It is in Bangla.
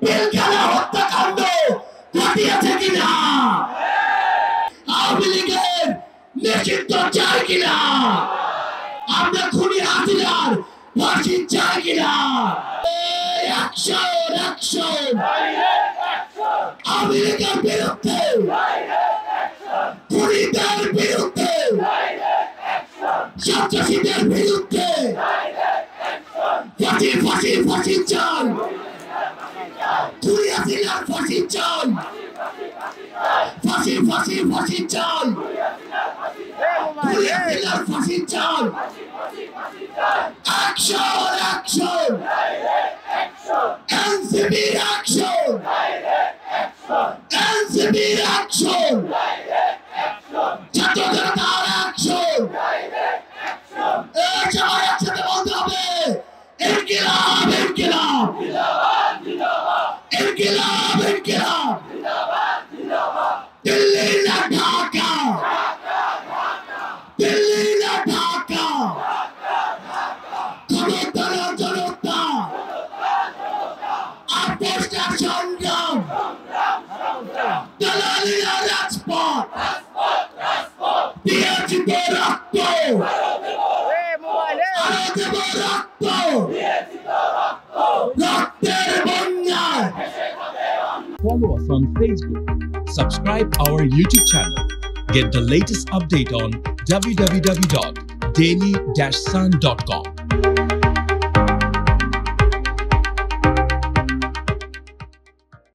পিলখানা হত্যাকাণ্ড ঘটিয়েছে কিনা? আওয়ামী লীগের নেতৃত্ব চায় কিনা? আমরা খুনি হাসিনার ফাঁসি চাই কিনা? অ্যাকশন অ্যাকশন আওয়ামী লীগের বিরুদ্ধে, খুনিদের বিরুদ্ধে, সন্ত্রাসীদের বিরুদ্ধে ফাঁসি ফাঁসি ফাঁসি চাই, খুনি হাসিনার ফাঁসি চাই, ফাঁসি ফাঁসি ফাঁসি চাই, খুনি হাসিনার ফাঁসি চাই। অ্যাকশন অ্যাকশন এনসিপির অ্যাকশন, এনসিপির অ্যাকশন, ছাত্র জনতার অ্যাকশন। সবাই একসাথে বলতে হবে ইনকিলাব ইনকিলাব, ইনকিলাব ইনকিলাব, দিল্লি না ঢাকা, দিল্লি না ঢাকা, ক্ষমতার জনতা আপোষের সংগ্রাম, দালালিরা রাজপথ, দিয়েছি তো রক্ত, আরো দেব রক্ত, রক্তের বন্যায়। Follow us on Facebook. Subscribe our YouTube channel. Get the latest update on www.daily-sun.com.